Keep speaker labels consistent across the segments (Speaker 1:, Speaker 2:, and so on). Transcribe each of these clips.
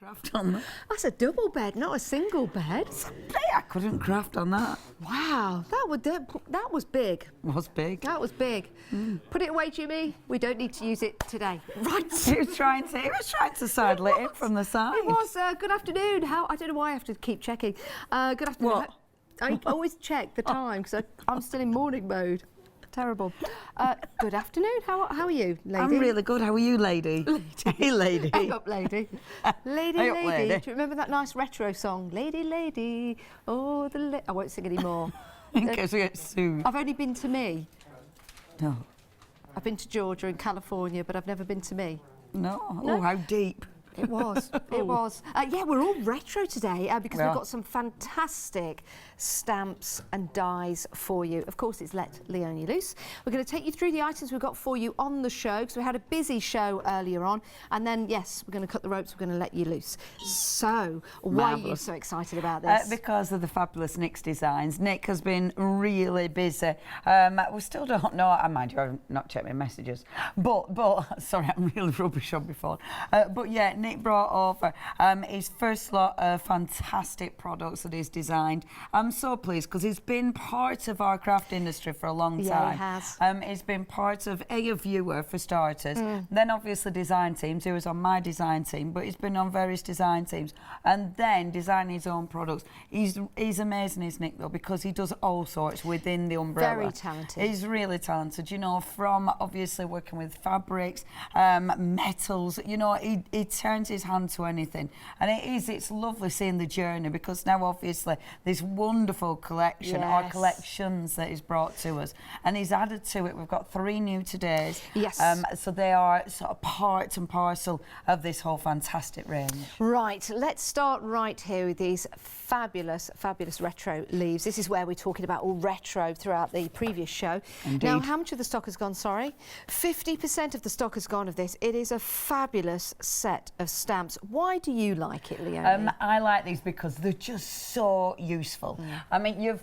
Speaker 1: craft on that.
Speaker 2: That's a double bed, not a single bed.
Speaker 1: I couldn't craft on that.
Speaker 2: Wow, that was big.
Speaker 1: It was big.
Speaker 2: That was big. Put it away, Jimmy. We don't need to use it today. Right.
Speaker 1: He was trying to sidle it in from the side.
Speaker 2: It was. Good afternoon. I don't know why I have to keep checking. Good afternoon.
Speaker 1: What?
Speaker 2: I always check the time because I'm still in morning mode. Terrible. Good afternoon. How are you, lady?
Speaker 1: I'm really good. How are you, lady? Hey, lady.
Speaker 2: Hang up, lady. Lady,
Speaker 1: Hey up,
Speaker 2: lady.
Speaker 1: lady.
Speaker 2: Do you remember that nice retro song? Lady, lady. Oh, I won't sing anymore.
Speaker 1: In case we get sued.
Speaker 2: I've only been to me.
Speaker 1: No.
Speaker 2: I've been to Georgia and California, but I've never been to me.
Speaker 1: No.
Speaker 2: No?
Speaker 1: Oh, how deep.
Speaker 2: It was. It was. Yeah, we're all retro today because
Speaker 1: Yeah.
Speaker 2: we've got some fantastic stamps and dies for you. Of course, it's Let Leonie Loose. We're going to take you through the items we've got for you on the show because we had a busy show earlier on. And then, yes, we're going to cut the ropes. We're going to let you loose. So, why are you so excited about this?
Speaker 1: Because of the fabulous Nick's designs. Nick has been really busy. We still don't know. I mind you, I've not checked my messages. But sorry, I'm really rubbish on before. But yeah, Nick brought over his first lot of fantastic products that he's designed. I'm so pleased because he's been part of our craft industry for a long time.
Speaker 2: Yeah, he has.
Speaker 1: He's been part of a viewer for starters, then obviously design teams. He was on my design team, but he's been on various design teams, and then designing his own products. He's amazing, is Nick, though, because he does all sorts within the umbrella.
Speaker 2: Very talented.
Speaker 1: He's really talented, you know, from obviously working with fabrics, metals, you know, he turns his hand to anything. And it's lovely seeing the journey because now obviously this wonderful collection, or collections that he's brought to us, and he's added to it. We've got 3 new todays.
Speaker 2: Yes.
Speaker 1: So they are sort of part and parcel of this whole fantastic range.
Speaker 2: Right, let's start right here with these fabulous retro leaves. This is where we're talking about all retro throughout the previous show.
Speaker 1: Indeed.
Speaker 2: Now, how much of the stock has gone, sorry? 50% of the stock has gone of this. It is a fabulous set of stamps. Why do you like it, Leonie?
Speaker 1: I like these because they're just so useful. I mean,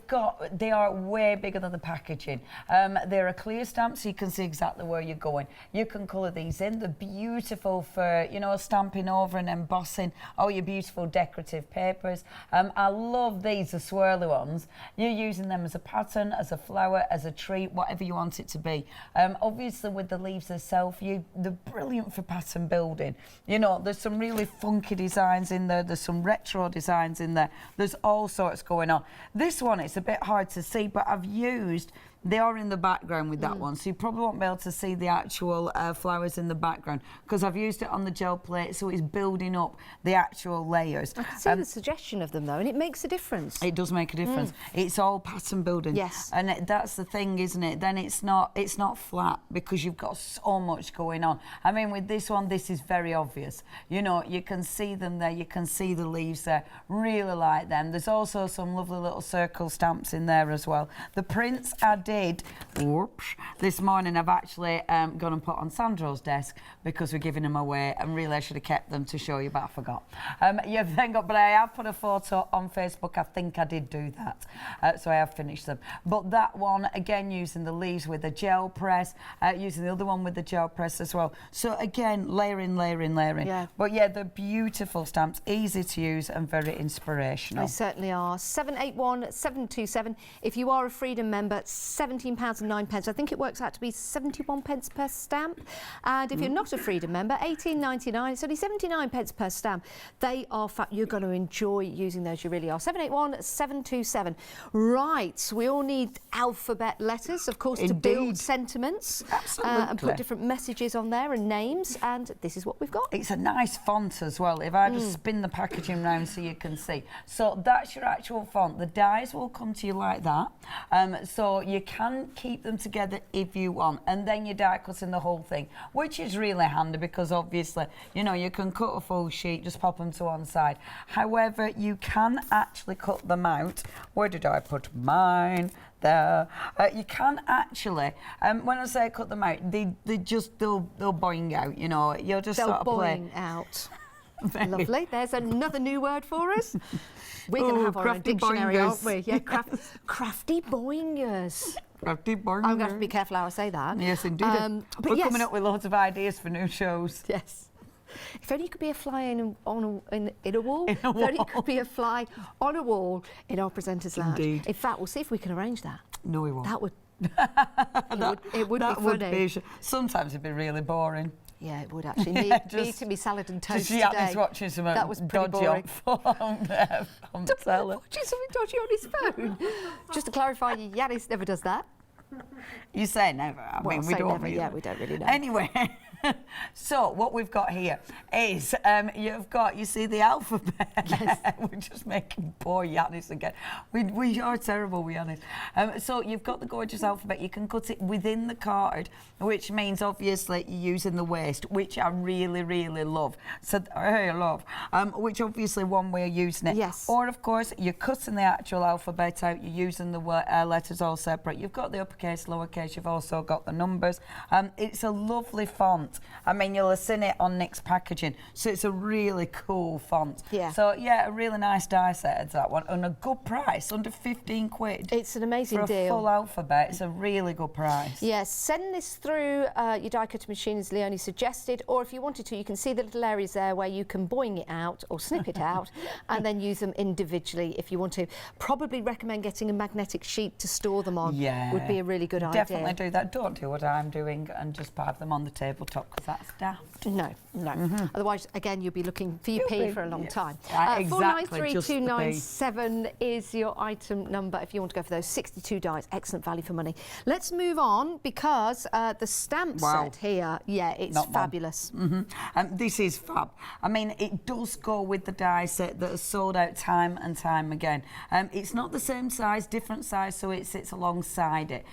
Speaker 1: they are way bigger than the packaging. They're a clear stamp, so you can see exactly where you're going. You can colour these in. They're beautiful for, you know, stamping over and embossing all your beautiful decorative papers. I love these, the swirly ones. You're using them as a pattern, as a flower, as a tree, whatever you want it to be. Obviously, with the leaves themselves, they're brilliant for pattern building. You know, there's some really funky designs in there. There's some retro designs in there. There's all sorts going on. This one, it's a bit hard to see, but they are in the background with that one, so you probably won't be able to see the actual flowers in the background because I've used it on the gel plate, so it's building up the actual layers.
Speaker 2: I can see the suggestion of them though, and it makes a difference.
Speaker 1: It does make a difference. It's all pattern building.
Speaker 2: Yes.
Speaker 1: And that's the thing, isn't it? Then it's not flat because you've got so much going on. I mean, with this one, this is very obvious. You know, you can see them there, you can see the leaves there. Really like them. There's also some lovely little circle stamps in there as well. The prints I did this morning, I've actually gone and put on Sandro's desk because we're giving them away, and really I should have kept them to show you, but I forgot. But I have put a photo on Facebook. I think I did do that, so I have finished them. But that one, again, using the leaves with a gel press, using the other one with the gel press as well. So again, layering.
Speaker 2: Yeah.
Speaker 1: But yeah, they're beautiful stamps, easy to use and very inspirational.
Speaker 2: They certainly are. 781-727. If you are a Freedom member, £17.09. I think it works out to be 71 pence per stamp. And if you're not a Freedom member, £18.99. It's only 79 pence per stamp. They are you're going to enjoy using those. You really are. 781-727. Right. We all need alphabet letters, of course, to build sentiments.
Speaker 1: Absolutely.
Speaker 2: And put different messages on there and names. And this is what we've got.
Speaker 1: It's a nice font as well. If I just spin the packaging round so you can see. So that's your actual font. The dies will come to you like that. So you can keep them together if you want, and then you die cutting the whole thing, which is really handy because obviously, you know, you can cut a full sheet, just pop them to one side. However, you can actually cut them out. Where did I put mine? There. You can actually, when I say cut them out, they'll boing out, you know. You'll just
Speaker 2: They'll
Speaker 1: sort of play.
Speaker 2: boing out. Lovely. There's another new word for us. We're going to have our own dictionary, aren't we? Yeah, crafty boingers.
Speaker 1: Crafty boingers.
Speaker 2: I'm going to have to be careful how I say that.
Speaker 1: Yes, indeed.
Speaker 2: But
Speaker 1: We're
Speaker 2: yes.
Speaker 1: coming up with lots of ideas for new shows.
Speaker 2: Yes. If only you could be a fly in a wall. If only you could be a fly on a wall in our presenters' lounge.
Speaker 1: Indeed.
Speaker 2: In fact, we'll see if we can arrange that.
Speaker 1: No, we won't.
Speaker 2: That would. It would
Speaker 1: that
Speaker 2: be
Speaker 1: would
Speaker 2: funny.
Speaker 1: be, sometimes it'd be really boring.
Speaker 2: Yeah, it would actually. Me eating me salad and toast
Speaker 1: Just
Speaker 2: today.
Speaker 1: watching some
Speaker 2: that was pretty
Speaker 1: dodgy
Speaker 2: boring.
Speaker 1: on telly.
Speaker 2: Watching something dodgy on his phone. Just to clarify, Yanis never does that.
Speaker 1: You say never. I
Speaker 2: Well,
Speaker 1: mean, we
Speaker 2: say
Speaker 1: don't.
Speaker 2: never. Yeah, we don't really know.
Speaker 1: Anyway, so what we've got here is you see the alphabet.
Speaker 2: Yes.
Speaker 1: We're just making poor Yanis again. We are terrible, we Yanis. So you've got the gorgeous alphabet. You can cut it within the card, which means obviously you're using the waist, which I really, really love. So I love, which obviously one way of using it.
Speaker 2: Yes.
Speaker 1: Or of course you're cutting the actual alphabet out. You're using the letters all separate. You've got the uppercase, lowercase. You've also got the numbers. It's a lovely font. I mean, you'll have seen it on Nick's packaging. So it's a really cool font.
Speaker 2: Yeah.
Speaker 1: So yeah, a really nice die set is that one, and a good price, under 15 quid.
Speaker 2: It's an amazing
Speaker 1: for a
Speaker 2: deal.
Speaker 1: full alphabet. It's a really good price.
Speaker 2: Yes, send this through your die cutting machine as Leonie suggested, or if you wanted to, you can see the little areas there where you can boing it out or snip it out and then use them individually if you want to. Probably recommend getting a magnetic sheet to store them on.
Speaker 1: Yeah.
Speaker 2: Would be a really good idea.
Speaker 1: Definitely do that. Don't do what I'm doing and just have them on the tabletop, because that's daft.
Speaker 2: No. Otherwise, again, you'll be looking for your P for a long time.
Speaker 1: Exactly, just the P.
Speaker 2: 493297 is your item number if you want to go for those 62 dies. Excellent value for money. Let's move on, because the stamp set here, it's
Speaker 1: Not
Speaker 2: fabulous.
Speaker 1: This is fab. I mean, it does go with the die set that is sold out time and time again. It's not the same size, different size, so it sits alongside it.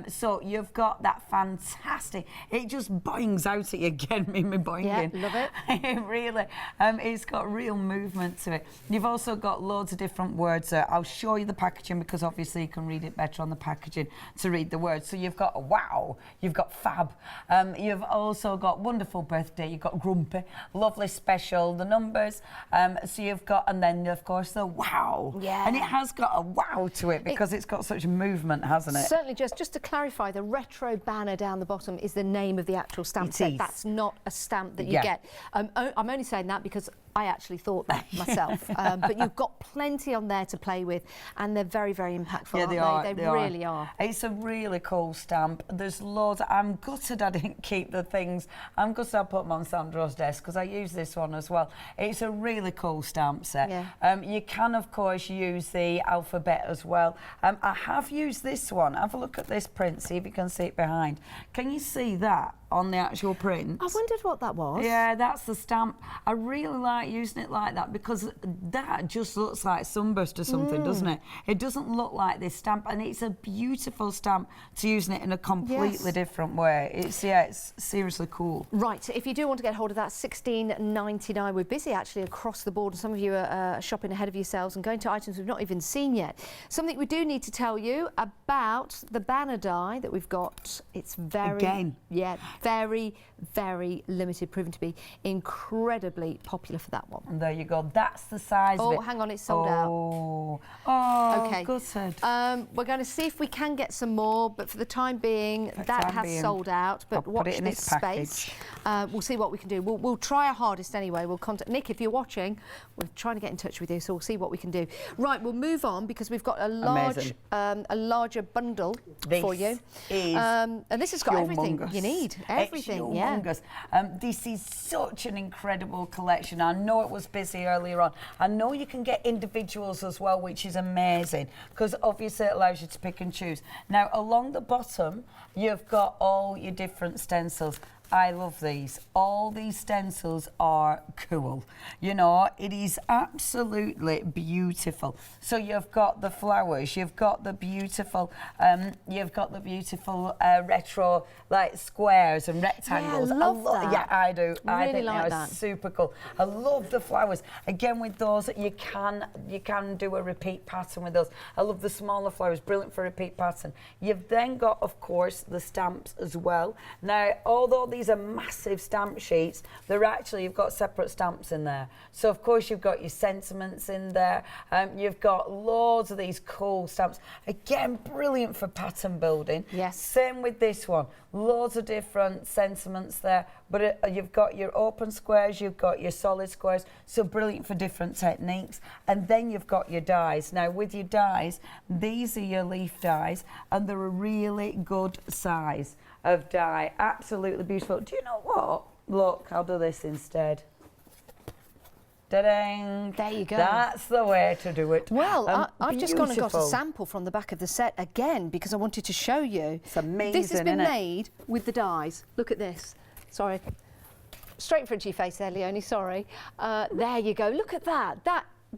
Speaker 1: So you've got that fantastic, it just boings out at you again, me boinging.
Speaker 2: Yeah, love it.
Speaker 1: It really, it's got real movement to it. You've also got loads of different words there. I'll show you the packaging, because obviously you can read it better on the packaging to read the words. So you've got wow, you've got fab, you've also got wonderful birthday, you've got grumpy, lovely special, the numbers, so you've got, and then of course the wow.
Speaker 2: Yeah.
Speaker 1: And it has got a wow to it, because it's got such movement, hasn't it?
Speaker 2: Certainly. Just to clarify, the retro banner down the bottom is the name of the actual stamp set. That's not a stamp that you get. I'm only saying that because I actually thought that myself. But you've got plenty on there to play with, and they're very, very impactful, aren't they? They really are.
Speaker 1: It's a really cool stamp. There's loads. I'm gutted I didn't keep the things. I'm gutted I put them on Sandro's desk, because I use this one as well. It's a really cool stamp set.
Speaker 2: Yeah.
Speaker 1: You can, of course, use the alphabet as well. I have used this one. Have a look at this print, see if you can see it behind. Can you see that on the actual print?
Speaker 2: I wondered what that was.
Speaker 1: Yeah, that's the stamp. I really like using it like that, because that just looks like sunburst or something, doesn't it? It doesn't look like this stamp, and it's a beautiful stamp to using it in a completely different way. It's seriously cool.
Speaker 2: Right, if you do want to get hold of that, $16.99. We're busy actually across the board, and some of you are shopping ahead of yourselves and going to items we've not even seen yet. Something we do need to tell you about the banner die that we've got. It's very very, very limited, proven to be incredibly popular for that one.
Speaker 1: And there you go. That's the size of it.
Speaker 2: Oh, hang on, it's sold out. Okay.
Speaker 1: Gutted.
Speaker 2: We're going to see if we can get some more, but for the time being, that has sold out. But watch this space. We'll see what we can do. We'll try our hardest anyway. We'll contact Nick if you're watching. We're trying to get in touch with you, so we'll see what we can do. Right, we'll move on, because we've got a larger bundle for you. And this has got everything you need. Everything,
Speaker 1: it's this is such an incredible collection. I know it was busy earlier on. I know you can get individuals as well, which is amazing, because obviously it allows you to pick and choose. Now, along the bottom, you've got all your different stencils. I love these. All these stencils are cool. You know, it is absolutely beautiful. So you've got the flowers, you've got the beautiful, retro like squares and rectangles.
Speaker 2: Yeah, I love that.
Speaker 1: Yeah, I do.
Speaker 2: Really
Speaker 1: I think
Speaker 2: like
Speaker 1: they are
Speaker 2: that.
Speaker 1: super cool. I love the flowers. Again, with those, you can do a repeat pattern with those. I love the smaller flowers. Brilliant for a repeat pattern. You've then got, of course, the stamps as well. Now, although these are massive stamp sheets. They're actually, you've got separate stamps in there. So of course you've got your sentiments in there. You've got loads of these cool stamps. Again, brilliant for pattern building.
Speaker 2: Yes.
Speaker 1: Same with this one. Loads of different sentiments there. But you've got your open squares, you've got your solid squares. So brilliant for different techniques. And then you've got your dies. Now with your dies, these are your leaf dies, and they're a really good size of die. Absolutely beautiful. Do you know what? Look, I'll do this instead. Da-ding.
Speaker 2: There you go.
Speaker 1: That's the way to do it.
Speaker 2: Well, I've just gone and got a
Speaker 1: beautiful.
Speaker 2: sample from the back of the set again because I wanted to show you.
Speaker 1: It's amazing,
Speaker 2: This has been
Speaker 1: isn't it?
Speaker 2: made with the dies. Look at this. Sorry. Straight in front of your face there, Leonie, sorry. There you go. Look at that.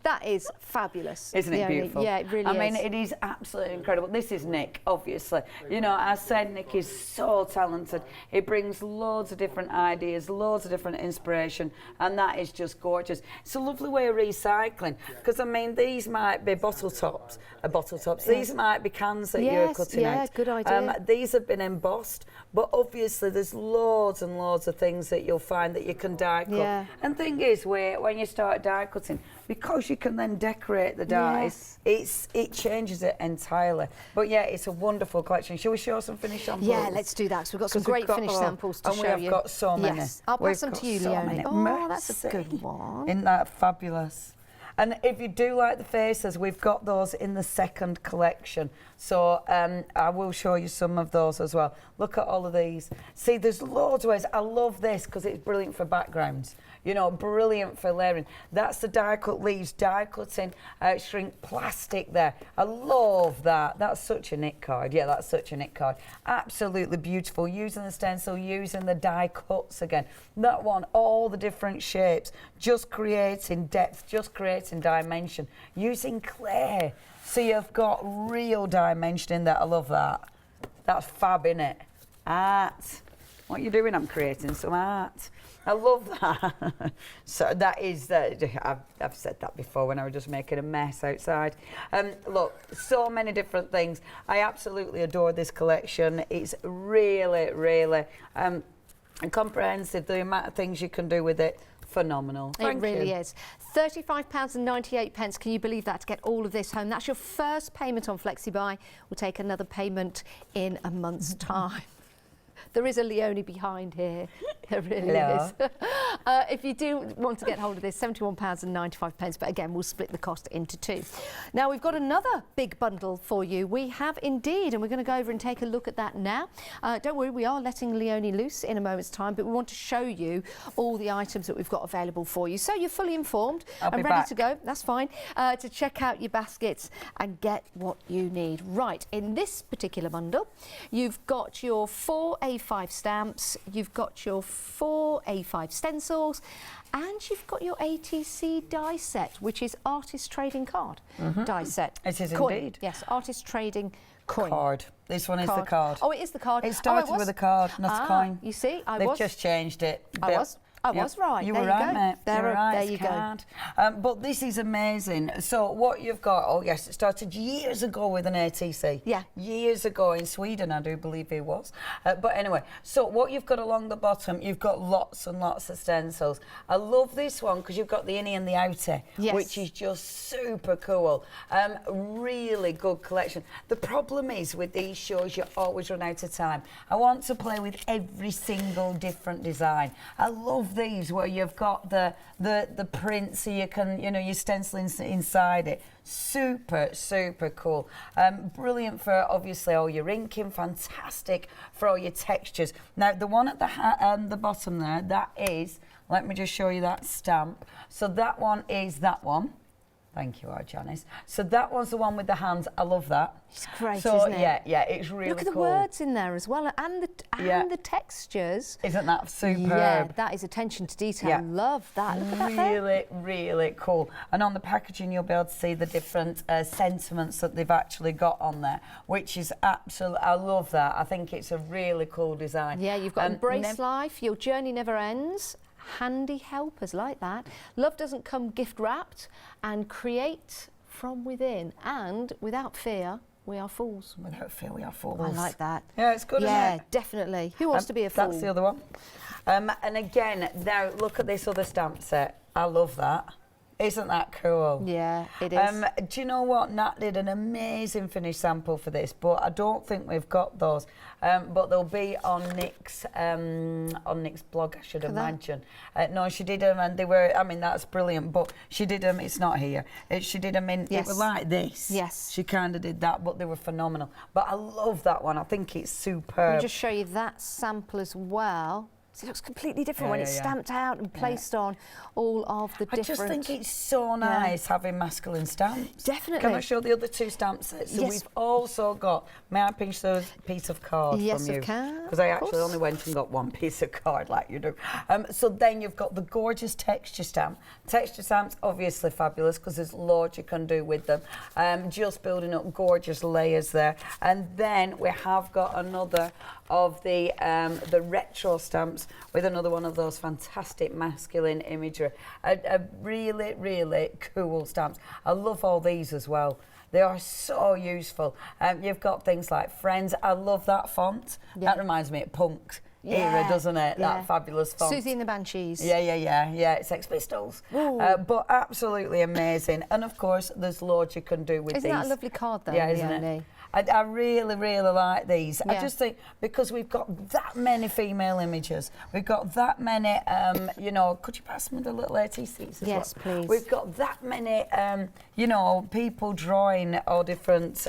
Speaker 2: That is fabulous.
Speaker 1: Isn't it
Speaker 2: Leonie.
Speaker 1: beautiful?
Speaker 2: Yeah, it really is.
Speaker 1: I mean, it is absolutely incredible. This is Nick, obviously. You know, I said Nick is so talented. He brings loads of different ideas, loads of different inspiration, and that is just gorgeous. It's a lovely way of recycling, because I mean, these might be bottle tops. These might be cans that you're cutting out.
Speaker 2: Yes, good idea.
Speaker 1: These have been embossed, but obviously there's loads and loads of things that you'll find that you can die cut.
Speaker 2: Yeah.
Speaker 1: And thing is, when you start die cutting, because you can then decorate the dies, it changes it entirely. But yeah, it's a wonderful collection. Shall we show some finished samples?
Speaker 2: Yeah, let's do that. So we've got some great finished samples to show you.
Speaker 1: And we have got so many.
Speaker 2: Yes, I'll pass them to you, Leonie. Oh,
Speaker 1: Mercy.
Speaker 2: that's a good one.
Speaker 1: Isn't that fabulous? And if you do like the faces, we've got those in the second collection. So I will show you some of those as well. Look at all of these. See, there's loads of ways. I love this because it's brilliant for backgrounds. You know, brilliant for layering. That's the die cut leaves, die cutting, shrink plastic there. I love that. That's such a Nick card. Yeah, that's such a Nick card. Absolutely beautiful. Using the stencil, using the die cuts again. That one, all the different shapes, just creating depth, just creating dimension. Using clay. So you've got real dimension in there. I love that. That's fab, innit? Art. What are you doing? I'm creating some art. I love that. So that is, I've said that before when I was just making a mess outside. Look, so many different things. I absolutely adore this collection. It's really, really comprehensive. The amount of things you can do with it, phenomenal.
Speaker 2: It really is. £35.98. Can you believe that, to get all of this home? That's your first payment on FlexiBuy. We'll take another payment in a month's time. There is a Leonie behind here. There really is. If you do want to get hold of this, £71.95. But again, we'll split the cost into two. Now, we've got another big bundle for you. We have indeed, and we're going to go over and take a look at that now. Don't worry, we are letting Leonie loose in a moment's time, but we want to show you all the items that we've got available for you. So you're fully informed and ready to go. That's fine. To check out your baskets and get what you need. Right, in this particular bundle, you've got your 4 A5 stamps, you've got your 4 A5 stencils, and you've got your ATC die set, which is artist trading card die set.
Speaker 1: It is
Speaker 2: coin.
Speaker 1: indeed.
Speaker 2: Yes, artist trading coin.
Speaker 1: Card. This one is the card.
Speaker 2: Oh, it is the card.
Speaker 1: It started with a card, not a coin.
Speaker 2: You see,
Speaker 1: They've just changed it.
Speaker 2: I was right.
Speaker 1: You
Speaker 2: there
Speaker 1: were
Speaker 2: you
Speaker 1: right,
Speaker 2: go.
Speaker 1: mate.
Speaker 2: There you go.
Speaker 1: But this is amazing. So what you've got, oh yes, it started years ago with an ATC.
Speaker 2: Yeah.
Speaker 1: Years ago in Sweden, I do believe it was. But anyway, so what you've got along the bottom, you've got lots and lots of stencils. I love this one because you've got the innie and the outie, which is just super cool. Really good collection. The problem is with these shows, you always run out of time. I want to play with every single different design. I love these where you've got the print, so you can, you know, you're stenciling inside it. Super, super cool. Brilliant for obviously all your inking, fantastic for all your textures. Now the one at the bottom there, that is, let me just show you that stamp. So that one is that one. Thank you, Janice. So that one's the one with the hands. I love that.
Speaker 2: It's great,
Speaker 1: so,
Speaker 2: isn't it?
Speaker 1: Yeah, it's really cool.
Speaker 2: Look at the words in there as well, and the textures.
Speaker 1: Isn't that superb?
Speaker 2: Yeah, that is attention to detail.
Speaker 1: Yeah.
Speaker 2: Love that. Look at that there.
Speaker 1: Really, really cool. And on the packaging, you'll be able to see the different sentiments that they've actually got on there, which is absolutely, I love that. I think it's a really cool design.
Speaker 2: Yeah, you've got embrace life, your journey never ends. Handy helpers like that. Love doesn't come gift wrapped, and create from within and without fear. we are fools.
Speaker 1: Without fear, we are fools.
Speaker 2: I like that.
Speaker 1: Yeah, it's good, isn't
Speaker 2: Yeah,
Speaker 1: it?
Speaker 2: definitely. Who wants to be a fool?
Speaker 1: That's the other one. And again, now look at this other stamp set. I love that. Isn't that cool?
Speaker 2: Yeah, it is.
Speaker 1: Do you know what? Nat did an amazing finished sample for this, but I don't think we've got those. But they'll be on Nick's blog, I should imagine. No, she did them, and they were. I mean, that's brilliant. But she did them. It's not here. She did them in. It was like this.
Speaker 2: Yes.
Speaker 1: She kind of did that, but they were phenomenal. But I love that one. I think it's superb.
Speaker 2: Let me just show you that sample as well. It looks completely different when it's stamped out and placed on all of the different...
Speaker 1: I just think it's so nice having masculine stamps.
Speaker 2: Definitely.
Speaker 1: Can I show the other two stamp sets? So we've also got... May I pinch those piece of card from you?
Speaker 2: Yes, you can.
Speaker 1: Because I actually only went and got one piece of card like you do. So then you've got the gorgeous texture stamp. Texture stamps, obviously fabulous because there's loads you can do with them. Just building up gorgeous layers there. And then we have got another of the retro stamps with another one of those fantastic masculine imagery. A really, really cool stamps. I love all these as well. They are so useful. You've got things like Friends. I love that font. Yeah. That reminds me of Punk era, doesn't it? Yeah. That fabulous font.
Speaker 2: Susie and the Banshees.
Speaker 1: Yeah. It's Sex Pistols. But absolutely amazing. And of course, there's loads you can do with these.
Speaker 2: Isn't that a lovely card though,
Speaker 1: yeah,
Speaker 2: Leonie?
Speaker 1: Isn't it? I really, really like these.
Speaker 2: Yeah.
Speaker 1: I just think because we've got that many female images, we've got that many, you know, could you pass me the little ATCs as
Speaker 2: yes,
Speaker 1: well?
Speaker 2: please.
Speaker 1: We've got that many, you know, people drawing all different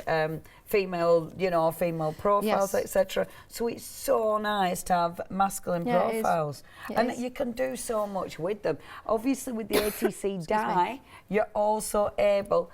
Speaker 1: female, you know, female profiles, etc. So it's so nice to have masculine profiles. And you can do so much with them. Obviously with the ATC die, you're also able,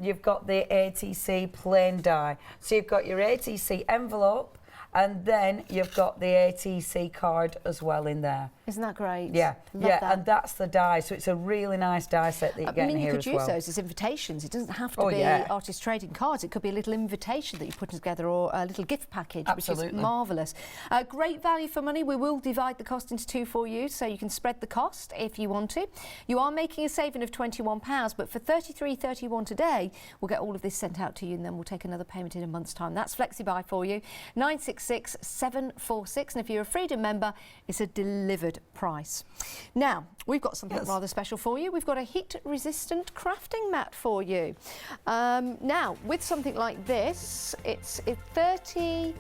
Speaker 1: you've got the ATC plain die. So you've got your ATC envelope and then you've got the ATC card as well in there.
Speaker 2: Isn't that great?
Speaker 1: Yeah,
Speaker 2: Love that.
Speaker 1: And that's the die. So it's a really nice die set that you get in here as well.
Speaker 2: You could use those as invitations. It doesn't have to be artist trading cards. It could be a little invitation that you put together or a little gift package, which is marvellous. Great value for money. We will divide the cost into two for you, so you can spread the cost if you want to. You are making a saving of £21, but for $33.31 today, we'll get all of this sent out to you, and then we'll take another payment in a month's time. That's FlexiBuy for you. 966 746, and if you're a Freedom member, it's a delivered price. Now, we've got something rather special for you. We've got a heat-resistant crafting mat for you. Now, with something like this, it's 30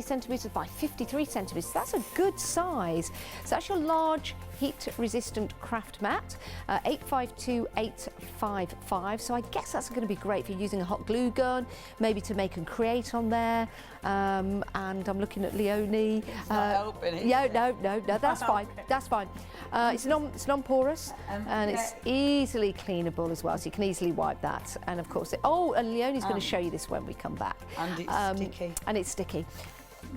Speaker 2: centimetres by 53 centimetres. That's a good size. So that's your large heat-resistant craft mat, 852855. So I guess that's going to be great for using a hot glue gun, maybe to make and create on there. And I'm looking at Leonie.
Speaker 1: It's not helping, is it?
Speaker 2: No, that's fine. That's fine. It's non-porous and it's easily cleanable as well, so you can easily wipe that. And of course, and Leonie's going to show you this when we come back.
Speaker 1: And it's sticky.
Speaker 2: And it's sticky.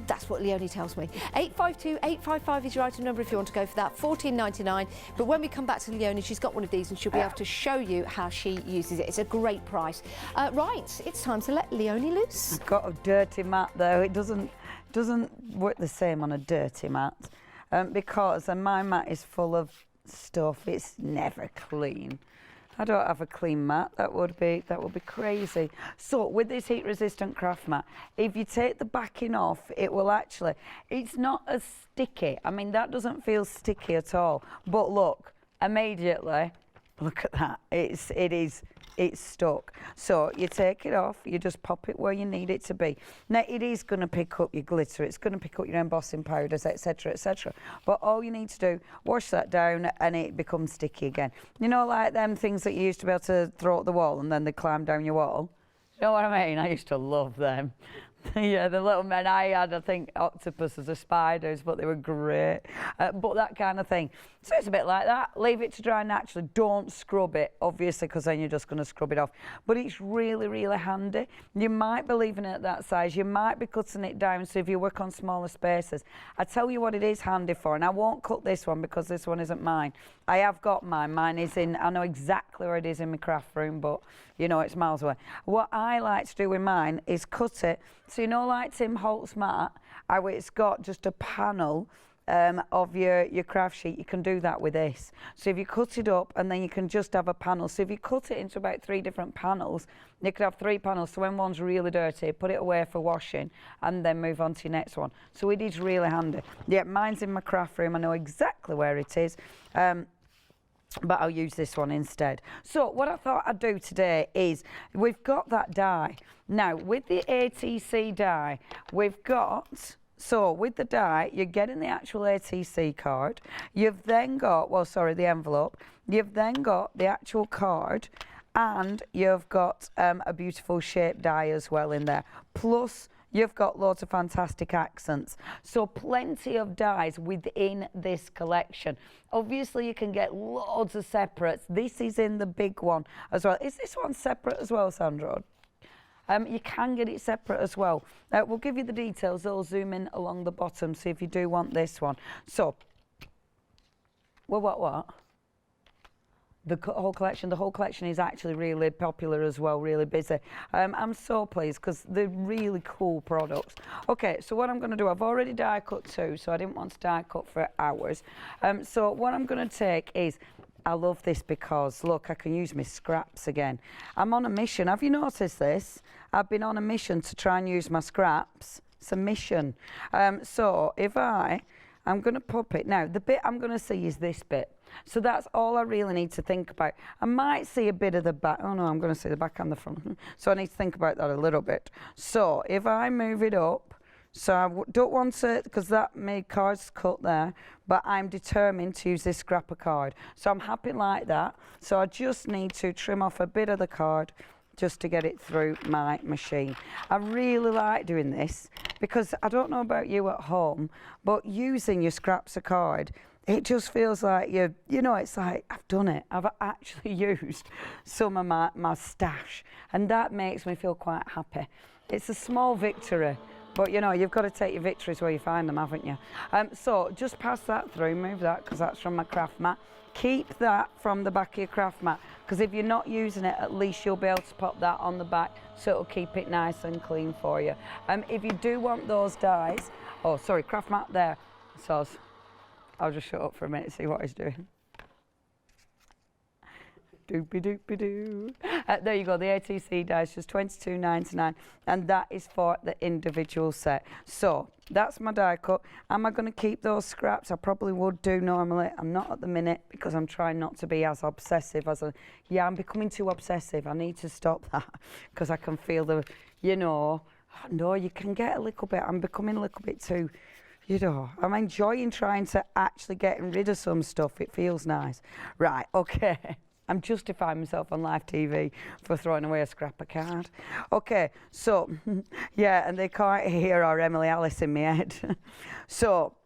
Speaker 2: That's what Leonie tells me. 852855 is your item number if you want to go for that. $14.99. But when we come back to Leonie, she's got one of these and she'll be able to show you how she uses it. It's a great price. Right, it's time to let Leonie loose.
Speaker 1: I've got a dirty mat though. It doesn't work the same on a dirty mat because my mat is full of stuff. It's never clean. I don't have a clean mat. That would be crazy. So with this heat-resistant craft mat, if you take the backing off, it will actually. It's not as sticky. I mean, that doesn't feel sticky at all. But look, immediately, look at that. It's stuck. So you take it off, you just pop it where you need it to be. Now it is going to pick up your glitter, it's going to pick up your embossing powders, etc, etc. But all you need to do, wash that down and it becomes sticky again. You know, like them things that you used to be able to throw at the wall and then they climb down your wall? You know what I mean? I used to love them. Yeah, the little men I had, I think, octopuses or spiders, but they were great. But that kind of thing. So it's a bit like that. Leave it to dry naturally. Don't scrub it, obviously, because then you're just going to scrub it off. But it's really, really handy. You might be leaving it at that size. You might be cutting it down, so if you work on smaller spaces. I tell you what it is handy for, and I won't cut this one because this one isn't mine. I have got mine. Mine is in, I know exactly where it is in my craft room, but, you know, it's miles away. What I like to do with mine is cut it. So, you know, like Tim Holt's mat, how it's got just a panel of your craft sheet, you can do that with this. So if you cut it up and then you can just have a panel. So if you cut it into about 3 different panels, you could have 3 panels. So when one's really dirty, put it away for washing and then move on to your next one. So it is really handy. Yeah, mine's in my craft room. I know exactly where it is. But I'll use this one instead. So what I thought I'd do today is, we've got that die. Now, with the ATC die, we've got, so with the die, you're getting the actual ATC card. You've then got, well, sorry, the envelope. You've then got the actual card, and you've got a beautiful shaped die as well in there. Plus, you've got loads of fantastic accents. So plenty of dies within this collection. Obviously, you can get loads of separates. This is in the big one as well. Is this one separate as well, Sandra? You can get it separate as well. We'll give you the details. They'll zoom in along the bottom, so if you do want this one. So, well, what? The whole collection is actually really popular as well, really busy. I'm so pleased because they're really cool products. Okay, so what I'm going to do, I've already die cut 2, so I didn't want to die cut for hours. So what I'm going to take is, I love this because, look, I can use my scraps again. I'm on a mission. Have you noticed this? I've been on a mission to try and use my scraps. It's a mission. So if I'm going to pop it. Now, the bit I'm going to see is this bit. So that's all I really need to think about. I might see a bit of the back. Oh no, I'm going to see the back and the front. So I need to think about that a little bit. So if I move it up, so I don't want to, because that made cards cut there, but I'm determined to use this scrapper card. So I'm happy like that. So I just need to trim off a bit of the card just to get it through my machine. I really like doing this because I don't know about you at home, but using your scraps of card, it just feels like you know, it's like, I've done it. I've actually used some of my stash, and that makes me feel quite happy. It's a small victory, but you know, you've got to take your victories where you find them, haven't you? So just pass that through, move that, because that's from my craft mat. Keep that from the back of your craft mat, because if you're not using it, at least you'll be able to pop that on the back, so it'll keep it nice and clean for you. If you do want those dies, oh sorry, craft mat there, so I'll just shut up for a minute, see what he's doing. Doopy doopy doo. There you go, the ATC dies, just $22.99, and that is for the individual set. So that's my die cut. Am I going to keep those scraps? I probably would do normally. I'm not at the minute because I'm trying not to be as obsessive as I'm becoming too obsessive. I need to stop that because I can feel the, you know, no, you can get a little bit. I'm becoming a little bit too, you know, I'm enjoying trying to actually getting rid of some stuff. It feels nice. Right, okay. I'm justifying myself on live TV for throwing away a scrapper card. Okay, so, yeah, and they can't hear our Emily Alice in my head. So,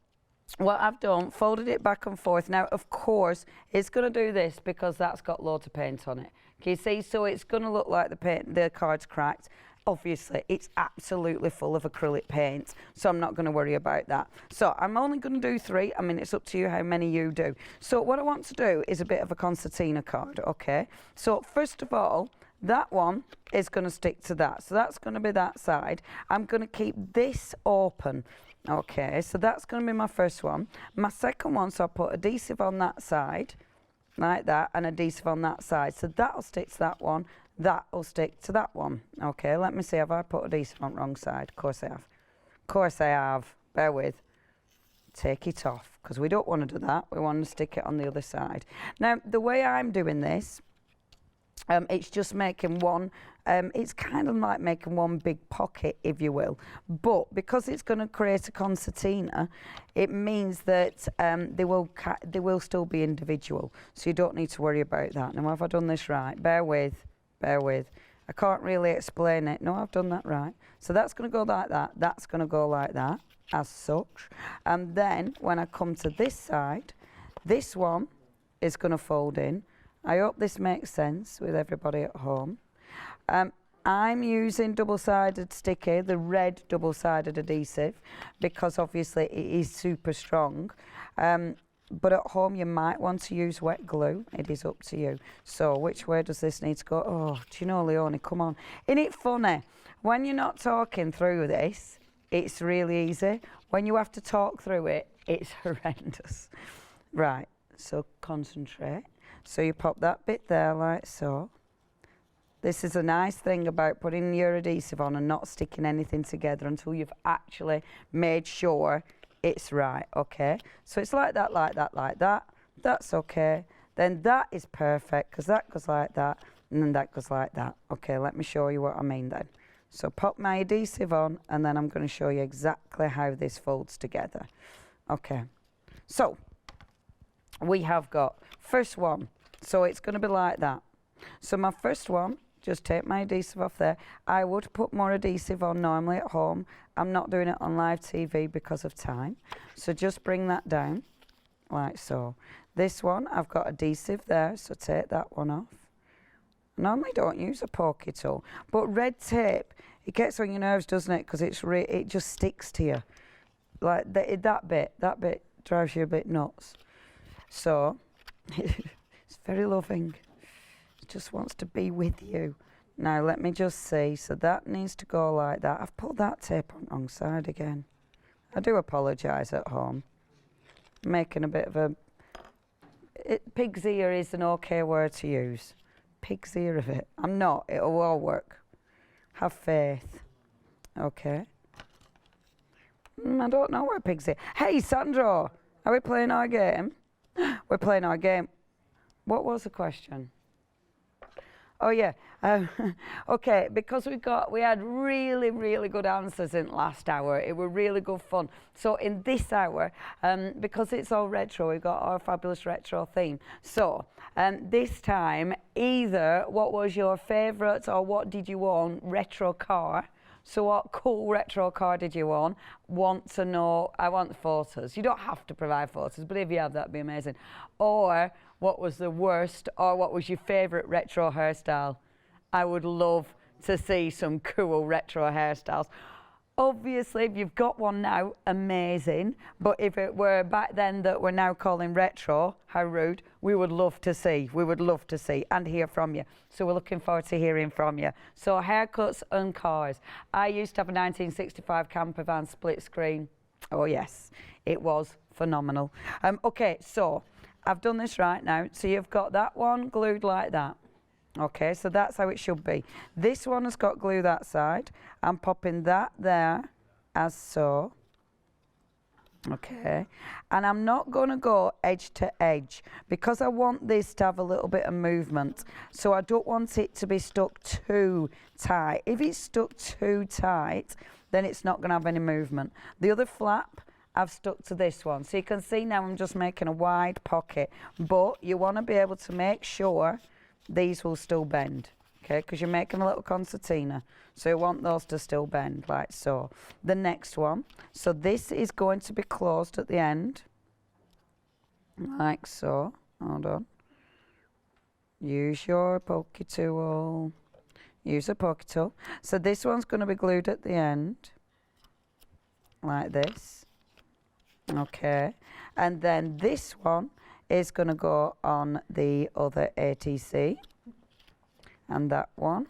Speaker 1: what I've done, folded it back and forth. Now, of course, it's going to do this because that's got loads of paint on it. Can you see? So it's going to look like the card's cracked. Obviously, it's absolutely full of acrylic paint, so I'm not going to worry about that. So I'm only going to do 3. I mean, it's up to you how many you do. So what I want to do is a bit of a concertina card, okay? So first of all, that one is going to stick to that. So that's going to be that side. I'm going to keep this open. Okay, so that's going to be my first one. My second one, so I'll put adhesive on that side, like that, and adhesive on that side. So that'll stick to that one. That will stick to that one. Okay, let me see. Have I put adhesive on the wrong side? Of course I have. Of course I have. Bear with. Take it off, because we don't want to do that. We want to stick it on the other side. Now, the way I'm doing this, it's just making one, it's kind of like making one big pocket, if you will. But because it's going to create a concertina, it means that they will still be individual. So you don't need to worry about that. Now, have I done this right? Bear with. Bear with. I can't really explain it. No, I've done that right. So that's going to go like that. That's going to go like that, as such. And then when I come to this side, this one is going to fold in. I hope this makes sense with everybody at home. I'm using double-sided sticky, the red double-sided adhesive, because obviously it is super strong. But at home you might want to use wet glue. It is up to you. So which way does this need to go? Oh, do you know, Leonie, come on. Isn't it funny? When you're not talking through this, it's really easy. When you have to talk through it, It's horrendous. Right, so concentrate. So you pop that bit there like so. This is a nice thing about putting your adhesive on and not sticking anything together until you've actually made sure it's right, okay? So it's like that, like that, like that. That's okay. Then that is perfect because that goes like that and then that goes like that. Okay, let me show you what I mean then. So pop my adhesive on and then I'm going to show you exactly how this folds together. Okay, so we have got first one. So it's going to be like that. So my first one, just take my adhesive off there. I would put more adhesive on normally at home. I'm not doing it on live TV because of time. So just bring that down like so. This one, I've got adhesive there, so take that one off. Normally don't use a pokey tool, but red tape, it gets on your nerves, doesn't it? Because it just sticks to you. Like that bit drives you a bit nuts. So, it's very loving. It just wants to be with you. Now let me just see, so that needs to go like that. I've put that tape on the wrong side again. I do apologise at home. I'm making a bit of a... pig's ear is an okay word to use. Pig's ear of it. I'm not, it'll all work. Have faith. Okay. I don't know where pig's ear... Hey Sandro, are we playing our game? We're playing our game. What was the question? Oh yeah, okay, because we had really good answers in last hour. It were really good fun. So in this hour, because it's all retro, we've got our fabulous retro theme. So this time, either what was your favourite or what did you own retro car? So what cool retro car did you own? Want to know, I want the photos. You don't have to provide photos, but if you have, that'd be amazing. Or what was the worst, or what was your favourite retro hairstyle? I would love to see some cool retro hairstyles. Obviously, if you've got one now, amazing. But if it were back then that we're now calling retro, how rude, we would love to see. We would love to see and hear from you. So we're looking forward to hearing from you. So haircuts and cars. I used to have a 1965 camper van split screen. Oh yes, it was phenomenal. Okay, so I've done this right now. So you've got that one glued like that. Okay, so that's how it should be. This one has got glue that side. I'm popping that there as so. Okay, and I'm not going to go edge to edge because I want this to have a little bit of movement. So I don't want it to be stuck too tight. If it's stuck too tight, then it's not going to have any movement. The other flap, I've stuck to this one. So you can see now I'm just making a wide pocket, but you want to be able to make sure these will still bend, okay, because you're making a little concertina, so you want those to still bend like so. The next one, so this is going to be closed at the end like so. Hold on, use your pokey tool, use a pokey tool. So this one's going to be glued at the end like this, okay, and then this one is going to go on the other ATC, and that one.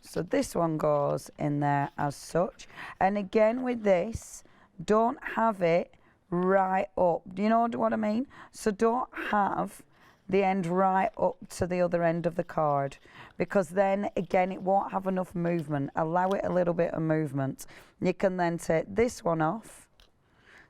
Speaker 1: So this one goes in there as such. And again with this, don't have it right up. Do you know what I mean? So don't have the end right up to the other end of the card, because then again it won't have enough movement. Allow it a little bit of movement. You can then take this one off.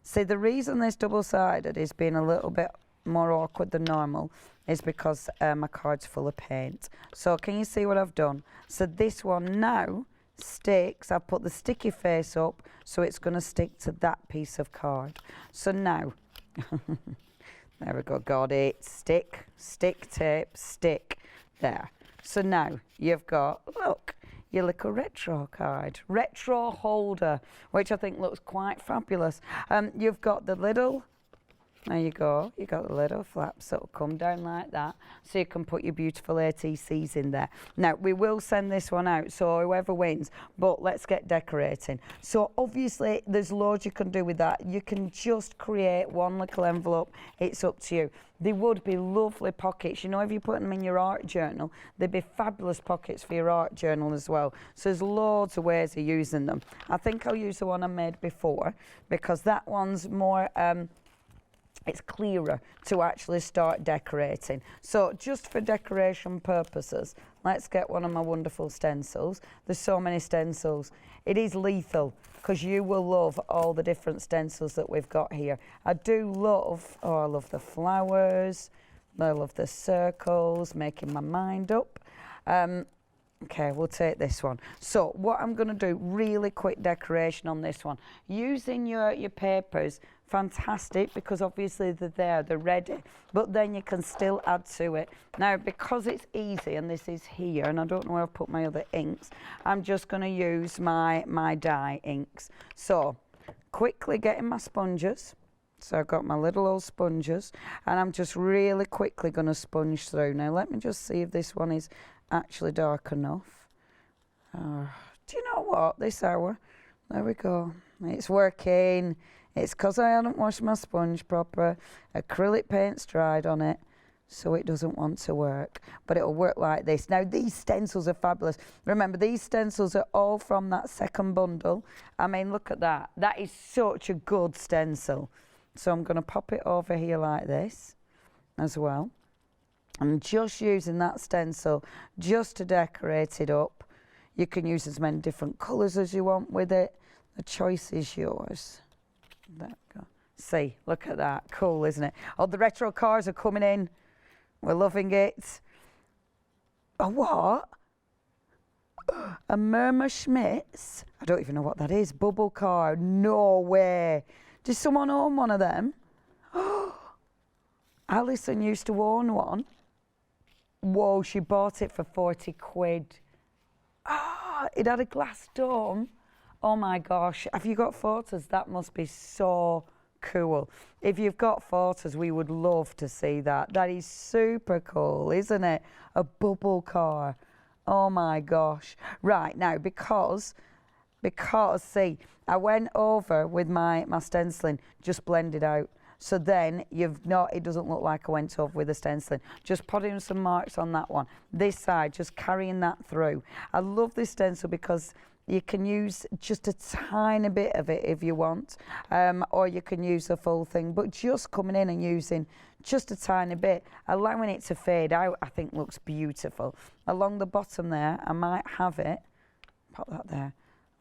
Speaker 1: See, the reason this double-sided is being a little bit more awkward than normal is because my card's full of paint. So can you see what I've done? So this one now sticks. I've put the sticky face up, so it's going to stick to that piece of card. So now, there we go, got it. Stick, stick tape, stick. There. So now you've got, look, your little retro card, retro holder, which I think looks quite fabulous. You've got the little There you go. You got the little flaps that will come down like that, so you can put your beautiful ATCs in there. Now we will send this one out, so whoever wins. But let's get decorating. So obviously there's loads you can do with that. You can just create one little envelope. It's up to you. They would be lovely pockets. You know, if you put them in your art journal, they'd be fabulous pockets for your art journal as well. So there's loads of ways of using them. I think I'll use the one I made before, because that one's more it's clearer to actually start decorating. So just for decoration purposes, let's get one of my wonderful stencils. There's so many stencils. It is lethal, because you will love all the different stencils that we've got here. I do love, oh, I love the flowers. I love the circles, making my mind up. Okay, we'll take this one. So what I'm going to do, really quick decoration on this one. Using your papers, fantastic, because obviously they're there, they're ready, but then you can still add to it. Now, because it's easy, and this is here, and I don't know where I've put my other inks, I'm just going to use my dye inks. So quickly getting my sponges. So I've got my little old sponges, and I'm just really quickly going to sponge through. Now let me just see if this one is actually dark enough. Do you know what, this hour, there we go, it's working. It's because I hadn't washed my sponge proper. Acrylic paint's dried on it, so it doesn't want to work, but it'll work like this. Now these stencils are fabulous. Remember, these stencils are all from that second bundle. I mean, look at that, that is such a good stencil. So I'm going to pop it over here like this as well. I'm just using that stencil just to decorate it up. You can use as many different colours as you want with it. The choice is yours. There we go. See, look at that. Cool, isn't it? Oh, the retro cars are coming in. We're loving it. A what? A Murmur Schmitz? I don't even know what that is. Bubble car. No way. Does someone own one of them? Alison used to own one. Whoa, she bought it for 40 quid. Ah, it had a glass dome. Oh my gosh, have you got photos? That must be so cool. If you've got photos, we would love to see that. That is super cool, isn't it? A bubble car. Oh my gosh. Right, now because see, I went over with my stenciling, just blended out. So then it doesn't look like I went over with the stenciling. Just putting some marks on that one. This side, just carrying that through. I love this stencil because you can use just a tiny bit of it if you want, or you can use the full thing, but just coming in and using just a tiny bit, allowing it to fade out, I think looks beautiful. Along the bottom there, I might have it, pop that there.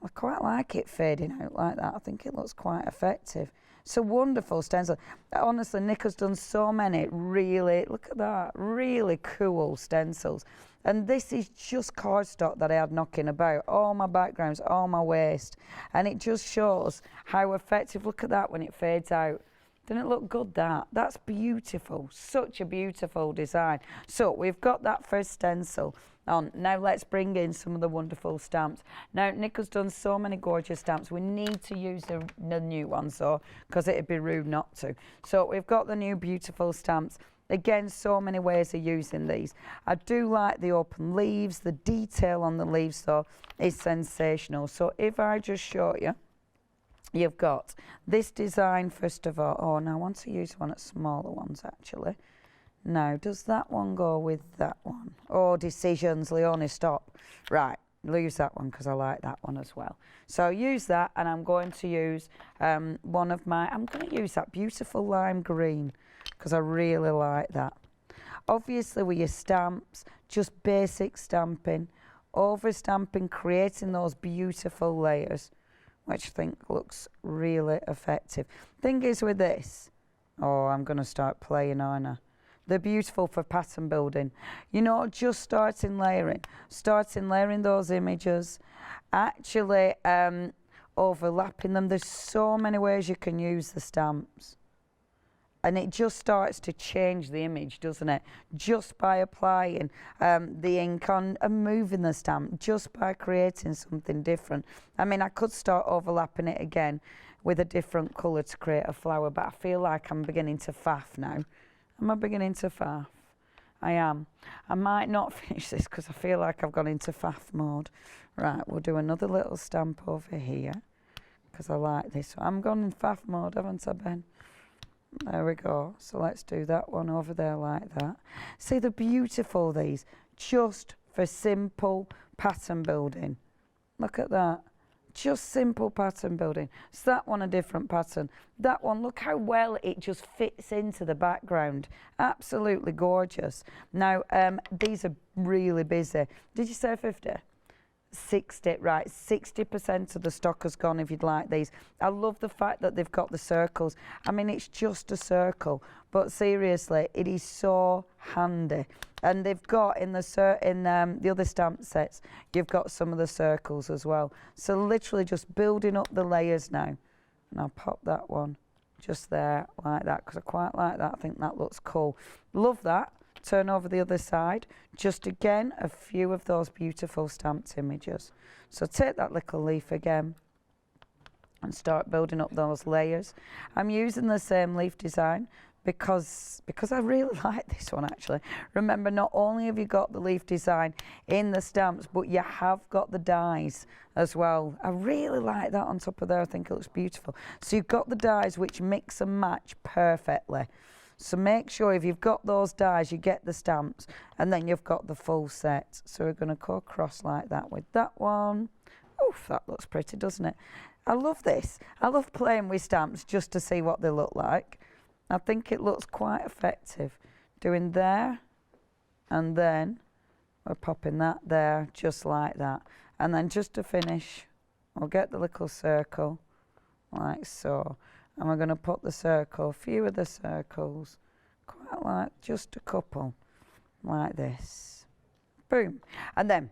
Speaker 1: I quite like it fading out like that. I think it looks quite effective. It's a wonderful stencil. Honestly, Nick has done so many really, look at that, really cool stencils. And this is just cardstock that I had knocking about, all my backgrounds, all my waste. And it just shows how effective, look at that when it fades out. Doesn't it look good, that? That's beautiful, such a beautiful design. So we've got that first stencil on. Now let's bring in some of the wonderful stamps. Now Nick has done so many gorgeous stamps. We need to use the new ones though, because it'd be rude not to. So we've got the new beautiful stamps. Again, so many ways of using these. I do like the open leaves. The detail on the leaves though is sensational. So if I just show you, you've got this design first of all. Oh, now I want to use one of smaller ones actually. Now, does that one go with that one? Oh, decisions, Leonie, stop. Right, use that one because I like that one as well. So use that, and I'm going to use I'm going to use that beautiful lime green because I really like that. Obviously with your stamps, just basic stamping, over stamping, creating those beautiful layers, which I think looks really effective. Thing is with this, oh, I'm going to start playing on her. They're beautiful for pattern building. You know, just starting layering those images, actually overlapping them. There's so many ways you can use the stamps. And it just starts to change the image, doesn't it? Just by applying the ink on and moving the stamp, just by creating something different. I mean, I could start overlapping it again with a different colour to create a flower, but I feel like I'm beginning to faff now. Am I beginning to faff? I am. I might not finish this because I feel like I've gone into faff mode. Right, we'll do another little stamp over here because I like this. I'm gone in faff mode, haven't I, Ben? There we go. So let's do that one over there like that. See, they're beautiful, these. Just for simple pattern building. Look at that. Just simple pattern building. So that one a different pattern. That one, look how well it just fits into the background. Absolutely gorgeous. Now, these are really busy. Did you say 50? 60, right, 60% of the stock has gone if you'd like these. I love the fact that they've got the circles. I mean, it's just a circle, but seriously, it is so handy. And they've got in the other stamp sets, you've got some of the circles as well. So literally just building up the layers now. And I'll pop that one just there like that because I quite like that. I think that looks cool. Love that. Turn over the other side. Just again, a few of those beautiful stamped images. So take that little leaf again and start building up those layers. I'm using the same leaf design because I really like this one actually. Remember, not only have you got the leaf design in the stamps, but you have got the dies as well. I really like that on top of there. I think it looks beautiful. So you've got the dies which mix and match perfectly. So make sure if you've got those dies, you get the stamps, and then you've got the full set. So we're going to go across like that with that one. Oof, that looks pretty, doesn't it? I love this. I love playing with stamps just to see what they look like. I think it looks quite effective. Doing there, and then we're popping that there, just like that. And then just to finish, we'll get the little circle, like so. And we're going to put the circle, a few of the circles, quite like just a couple, like this. Boom. And then,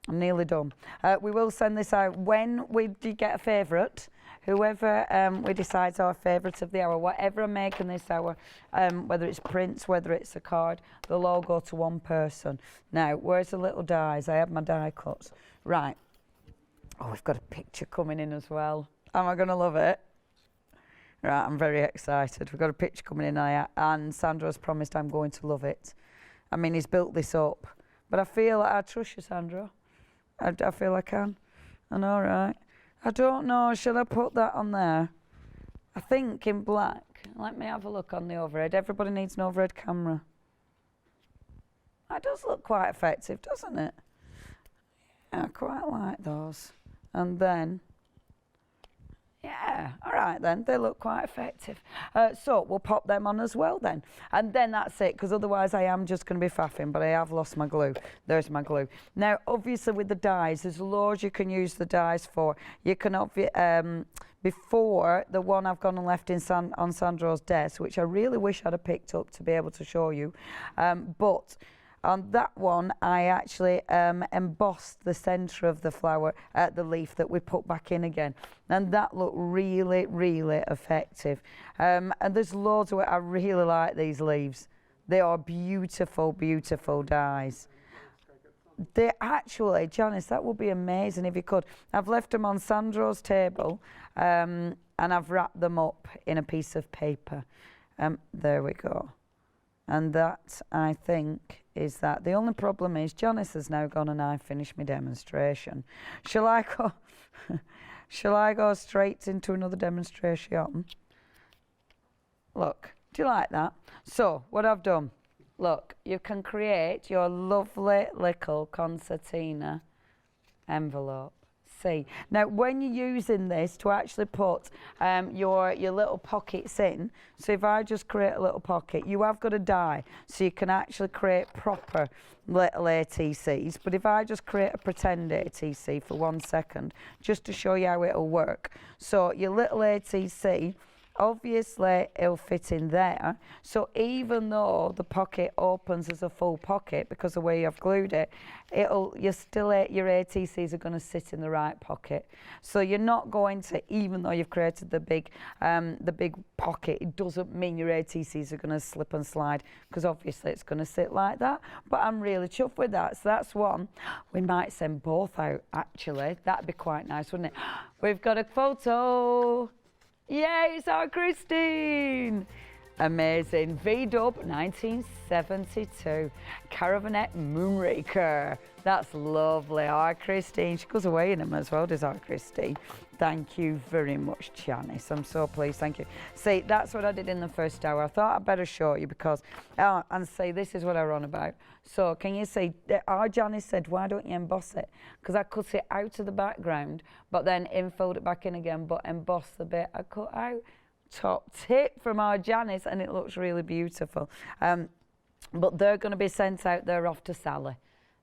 Speaker 1: I'm nearly done. We will send this out when we do get a favourite. Whoever we decide's our favourite of the hour, whatever I'm making this hour, whether it's prints, whether it's a card, they'll all go to one person. Now, where's the little dies? I have my die cuts. Right. Oh, we've got a picture coming in as well. Am I going to love it? Right, I'm very excited. We've got a picture coming in and Sandra's promised I'm going to love it. I mean, he's built this up. But I feel like I trust you, Sandra. I feel I can. I know, right? I don't know. Shall I put that on there? I think in black. Let me have a look on the overhead. Everybody needs an overhead camera. That does look quite effective, doesn't it? Yeah, I quite like those. And then... yeah, all right then, they look quite effective. So we'll pop them on as well then. And then that's it, because otherwise I am just going to be faffing, but I have lost my glue. There's my glue. Now, obviously with the dies, there's loads you can use the dies for. You can, before the one I've gone and left on Sandra's desk, which I really wish I'd have picked up to be able to show you, but on that one, I actually embossed the centre of the flower, the leaf that we put back in again. And that looked really, really effective. And there's loads of it. I really like these leaves. They are beautiful, beautiful dies. They actually, Janice, that would be amazing if you could. I've left them on Sandra's table and I've wrapped them up in a piece of paper. There we go. And that, I think, is that. The only problem is Janice has now gone and I've finished my demonstration. Shall I go? Shall I go straight into another demonstration? Look, do you like that? So, what I've done, look, you can create your lovely little concertina envelope. See, now when you're using this to actually put your little pockets in, so if I just create a little pocket, you have got a die, so you can actually create proper little ATCs. But if I just create a pretend ATC for 1 second, just to show you how it'll work. So your little ATC, obviously it'll fit in there, so even though the pocket opens as a full pocket because of the way I've glued it, your ATCs are going to sit in the right pocket. So you're not going to, even though you've created the big pocket, it doesn't mean your ATCs are going to slip and slide, because obviously it's going to sit like that. But I'm really chuffed with that. So that's one. We might send both out actually. That'd be quite nice, wouldn't it? We've got a photo. Yay, it's our Christine. Amazing. V-Dub 1972. Caravanette Moonraker. That's lovely. Our Christine. She goes away in them as well, does our Christine. Thank you very much, Janice. I'm so pleased. Thank you. See, that's what I did in the first hour. I thought I'd better show you because, and say this is what I run about. So can you see, our Janice said, why don't you emboss it? Because I cut it out of the background, but then infilled it back in again, but emboss the bit I cut out. Top tip from our Janice, and it looks really beautiful. But they're going to be sent out there off to Sally.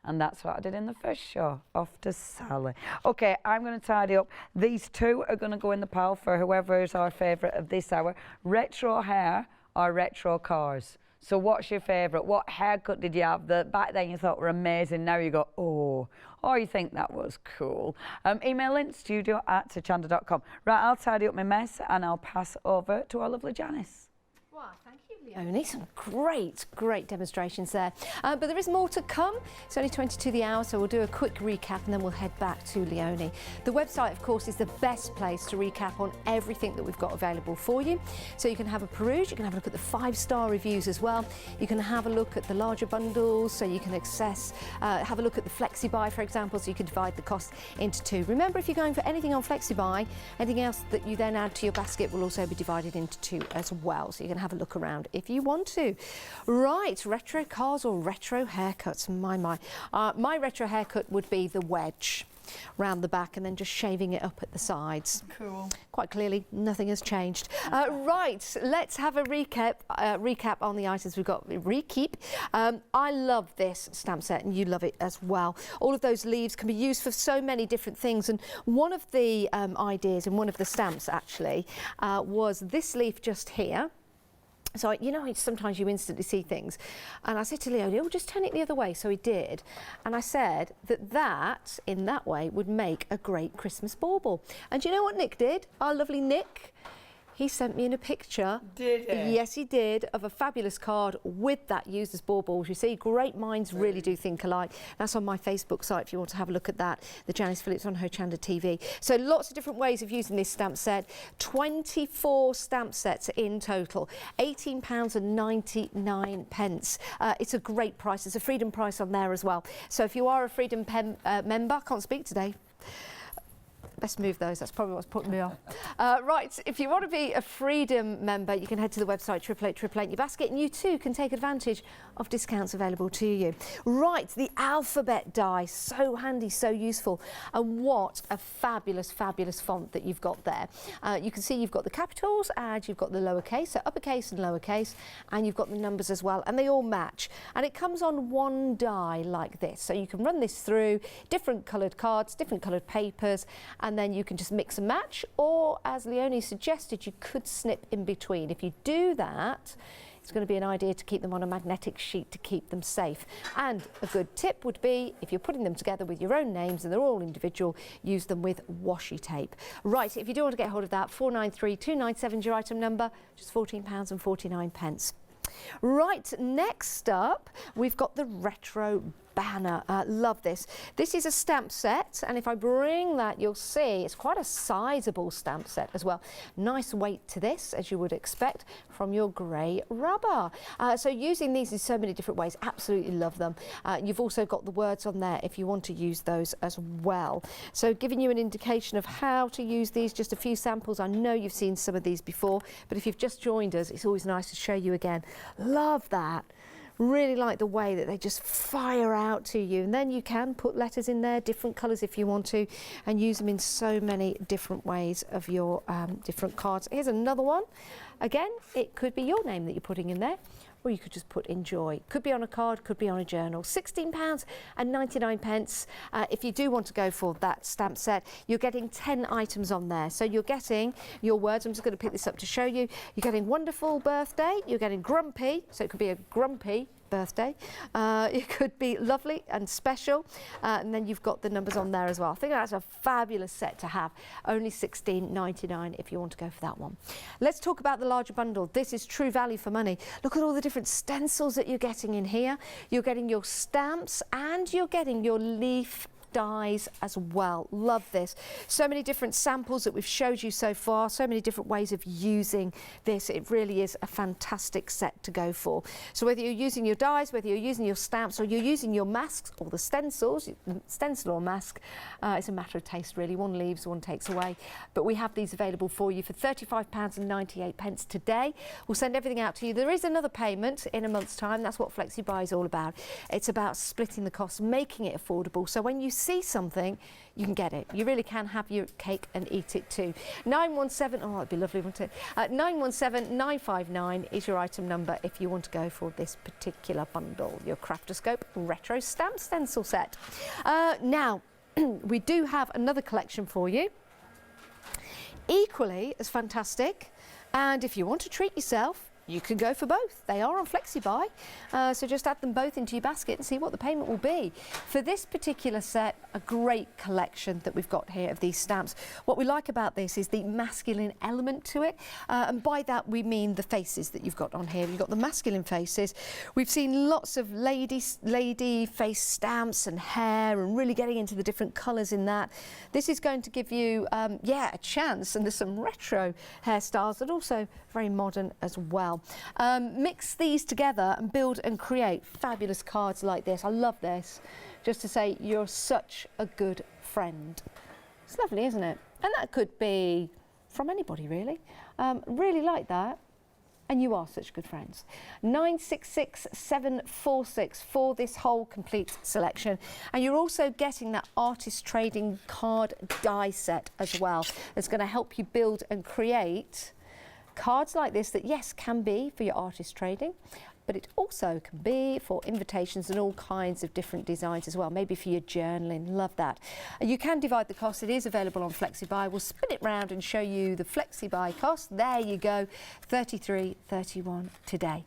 Speaker 1: And that's what I did in the first show, off to Sally. Okay, I'm going to tidy up. These two are going to go in the pile for whoever is our favourite of this hour. Retro hair or retro cars? So what's your favourite? What haircut did you have that back then you thought were amazing, now you go, oh, or you think that was cool? Email in studio@tachanda.com. Right, I'll tidy up my mess and I'll pass over to our lovely Janice.
Speaker 2: Well, thank you, Leonie. Some great demonstrations there. But there is more to come. It's only 22 the hour, so we'll do a quick recap and then we'll head back to Leonie. The website, of course, is the best place to recap on everything that we've got available for you. So you can have a peruse, you can have a look at the 5-star reviews as well. You can have a look at the larger bundles, so you can have a look at the FlexiBuy, for example, so you can divide the cost into 2. Remember, if you're going for anything on FlexiBuy, anything else that you then add to your basket will also be divided into 2 as well. So you can have a look around if you want to. Right, retro cars or retro haircuts. My retro haircut would be the wedge round the back and then just shaving it up at the sides.
Speaker 1: Cool.
Speaker 2: Quite clearly, nothing has changed. Right, let's have a recap on the items we've got. I love this stamp set and you love it as well. All of those leaves can be used for so many different things, and one of the ideas in one of the stamps actually was this leaf just here. So, you know, sometimes you instantly see things. And I said to Leonie, oh, just turn it the other way. So he did. And I said that in that way, would make a great Christmas bauble. And you know what Nick did? Our lovely Nick. He sent me in a picture. Did he? Yes, he did, of a fabulous card with that used as baubles. You see, great minds really do think alike. That's on my Facebook site if you want to have a look at that. The Janice Phillips on Hochanda TV. So lots of different ways of using this stamp set. 24 stamp sets in total. £18.99. It's a great price. There's a Freedom price on there as well. So if you are a Freedom member, can't speak today. Best move those, that's probably what's putting me off. Right, if you want to be a Freedom member, you can head to the website 888 your basket, and you too can take advantage of discounts available to you. Right, the alphabet die, so handy, so useful, and what a fabulous font that you've got there. You can see you've got the capitals and you've got the lowercase, so uppercase and lowercase, and you've got the numbers as well, and they all match. And it comes on one die like this, so you can run this through different coloured cards, different coloured papers, and then you can just mix and match, or as Leonie suggested, you could snip in between. If you do that, it's going to be an idea to keep them on a magnetic sheet to keep them safe. And a good tip would be, if you're putting them together with your own names and they're all individual, use them with washi tape. Right, if you do want to get hold of that, 493297 is your item number, just £14.49. Right, next up, we've got the retro banner. Love this. This is a stamp set, and if I bring that, you'll see it's quite a sizable stamp set as well. Nice weight to this, as you would expect from your grey rubber. So using these in so many different ways, absolutely love them. You've also got the words on there if you want to use those as well. So giving you an indication of how to use these, just a few samples. I know you've seen some of these before, but if you've just joined us, it's always nice to show you again. Love that. Really like the way that they just fire out to you, and then you can put letters in there, different colours if you want to, and use them in so many different ways of your different cards. Here's another one. Again, it could be your name that you're putting in there, or you could just put enjoy. Could be on a card, could be on a journal. £16.99. If you do want to go for that stamp set, you're getting 10 items on there. So you're getting your words. I'm just going to pick this up to show you. You're getting wonderful birthday. You're getting grumpy. So it could be a grumpy birthday. It could be lovely and special. And then you've got the numbers on there as well. I think that's a fabulous set to have. Only £16.99 if you want to go for that one. Let's talk about the larger bundle. This is true value for money. Look at all the different stencils that you're getting in here. You're getting your stamps and you're getting your leaf dies as well. Love this. So many different samples that we've showed you so far, so many different ways of using this. It really is a fantastic set to go for. So whether you're using your dies, whether you're using your stamps, or you're using your masks or the stencils, stencil or mask, it's a matter of taste really. One leaves, one takes away. But we have these available for you for £35.98 today. We'll send everything out to you. There is another payment in a month's time. That's what FlexiBuy is all about. It's about splitting the costs, making it affordable. So when you see something, you can get it. You really can have your cake and eat it too. 917, oh, that'd be lovely, wouldn't it? 917 959 is your item number if you want to go for this particular bundle, your Craftascope Retro Stamp Stencil Set. Now, we do have another collection for you, equally as fantastic, and if you want to treat yourself, you can go for both. They are on FlexiBuy, so just add them both into your basket and see what the payment will be. For this particular set, a great collection that we've got here of these stamps. What we like about this is the masculine element to it, and by that we mean the faces that you've got on here. You've got the masculine faces. We've seen lots of lady face stamps and hair, and really getting into the different colours in that. This is going to give you, yeah, a chance, and there's some retro hairstyles that are also very modern as well. Mix these together and build and create fabulous cards like this. I love this. Just to say you're such a good friend. It's lovely, isn't it? And that could be from anybody really. Really like that. And you are such good friends. 966746 for this whole complete selection. And you're also getting that artist trading card die set as well. It's going to help you build and create cards like this that, yes, can be for your artist trading, but it also can be for invitations and all kinds of different designs as well, maybe for your journaling. Love that. You can divide the cost. It is available on FlexiBuy. We'll spin it round and show you the FlexiBuy cost. There you go, $33.31 today.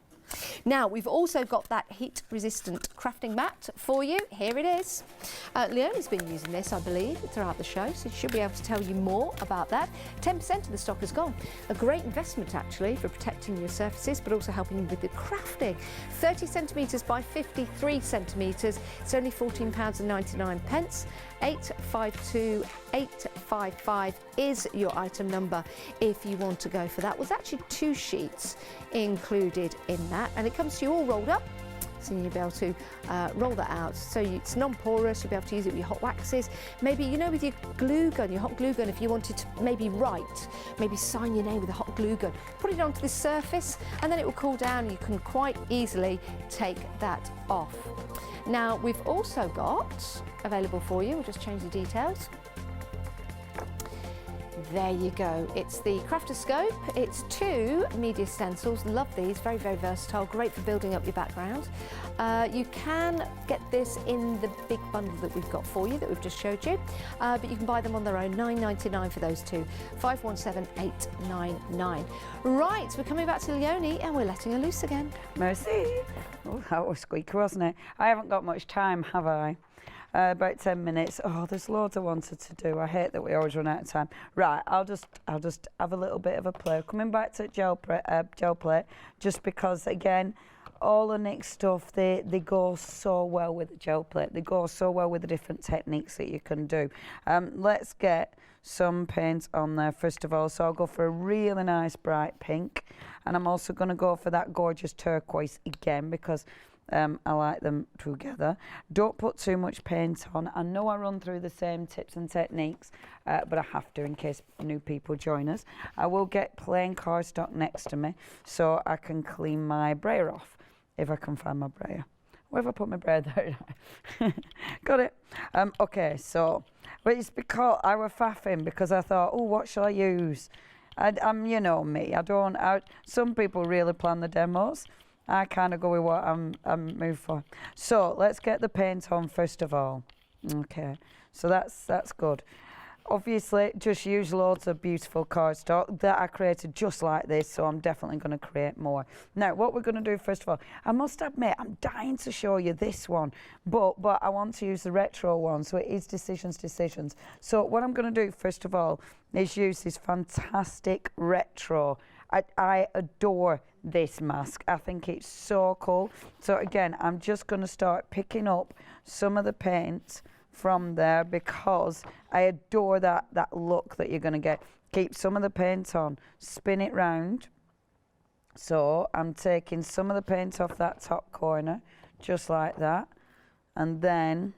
Speaker 2: Now, we've also got that heat-resistant crafting mat for you. Here it is. Leonie's been using this, I believe, throughout the show, so she'll be able to tell you more about that. 10% of the stock is gone. A great investment, actually, for protecting your surfaces, but also helping you with the crafting. 30 centimetres by 53 centimetres. It's only £14.99. 852855 is your item number if you want to go for that. There's actually 2 sheets included in that, and it comes to you all rolled up, so you'll be able to roll that out. So it's non-porous, you'll be able to use it with your hot waxes. Maybe, you know, with your glue gun, your hot glue gun, if you wanted to maybe write, maybe sign your name with a hot glue gun, put it onto this surface and then it will cool down and you can quite easily take that off. Now, we've also got available for you, we'll just change the details. There you go. It's the Craftascope. It's 2 media stencils. Love these. Very, very versatile. Great for building up your background. You can get this in the big bundle that we've got for you, that we've just showed you. But you can buy them on their own. $9.99 for those 2. 517899. Right, we're coming back to Leonie and we're letting her loose again.
Speaker 1: Merci. Oh, that was squeaky, wasn't it? I haven't got much time, have I? About 10 minutes. Oh, there's loads I wanted to do. I hate that we always run out of time. Right, I'll just have a little bit of a play. Coming back to gel plate, just because, again, all the Nick's stuff, they go so well with the gel plate. They go so well with the different techniques that you can do. Let's get some paint on there first of all. So I'll go for a really nice bright pink, and I'm also going to go for that gorgeous turquoise again because I like them together. Don't put too much paint on. I know I run through the same tips and techniques, but I have to in case new people join us. I will get plain cardstock next to me so I can clean my brayer off, if I can find my brayer. Where have I put my brayer? There. Got it. Okay, so, but it's because I was faffing because I thought, oh, what shall I use? You know me, some people really plan the demos. I kind of go with what I'm moved for. So let's get the paint on first of all. Okay, so that's good. Obviously, just use loads of beautiful cardstock that I created just like this, so I'm definitely going to create more. Now, what we're going to do first of all, I must admit, I'm dying to show you this one, but I want to use the retro one, so it is decisions. So what I'm going to do first of all is use this fantastic retro. I adore this mask. I think it's so cool. So again, I'm just going to start picking up some of the paint from there because I adore that look that you're going to get. Keep some of the paint on, spin it round. So I'm taking some of the paint off that top corner, just like that, and then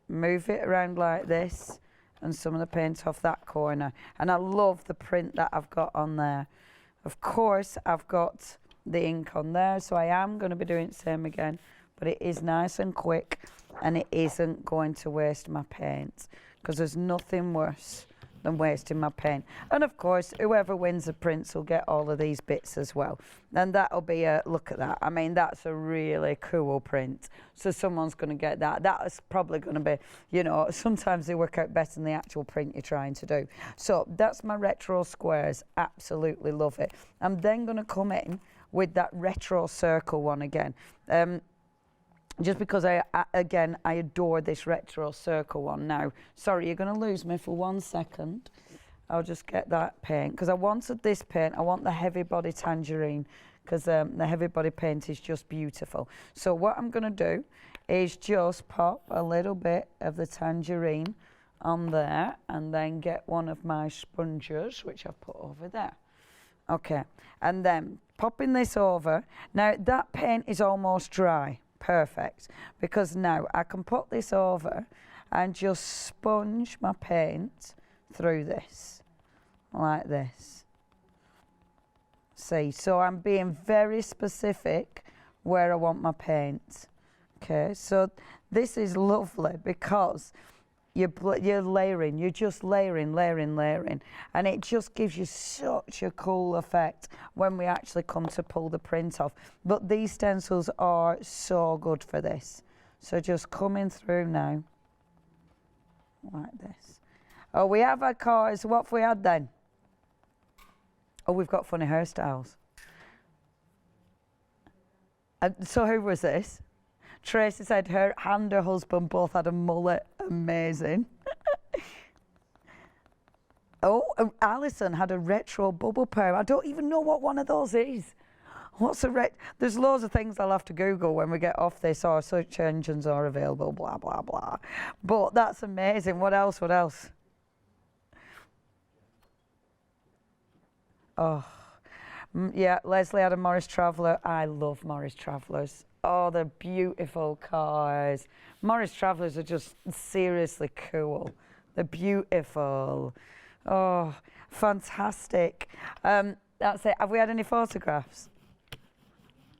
Speaker 1: move it around like this, and some of the paint off that corner. And I love the print that I've got on there. Of course, I've got the ink on there, so I am going to be doing the same again, but it is nice and quick, and it isn't going to waste my paint, because there's nothing worse than wasting my paint. And of course, whoever wins the prints will get all of these bits as well. And that'll be a, look at that. I mean, that's a really cool print. So someone's going to get that. That is probably going to be, you know, sometimes they work out better than the actual print you're trying to do. So that's my retro squares. Absolutely love it. I'm then going to come in with that retro circle one again. Just because I adore this retro circle one now. Sorry, you're going to lose me for 1 second. I'll just get that paint, because I wanted this paint. I want the heavy body tangerine, because the heavy body paint is just beautiful. So what I'm going to do is just pop a little bit of the tangerine on there, and then get one of my sponges, which I've put over there. Okay, and then popping this over. Now that paint is almost dry. Perfect, because now I can put this over and just sponge my paint through this, like this. See, so I'm being very specific where I want my paint. Okay, so this is lovely because you're layering, you're just layering, and it just gives you such a cool effect when we actually come to pull the print off. But these stencils are so good for this. So just coming through now, like this. Oh, we have had cars. What have we had then? Oh, we've got funny hairstyles. So who was this? Tracy said her and her husband both had a mullet. Amazing. Oh, Alison had a retro bubble perm. I don't even know what one of those is. What's a There's loads of things I'll have to Google when we get off this, or search engines are available, blah, blah, blah. But that's amazing. What else? What else? Oh, yeah, Leslie had a Morris Traveller. I love Morris Travellers. Oh, they're beautiful cars. Morris Travellers are just seriously cool. They're beautiful. Oh, fantastic. That's it. Have we had any photographs?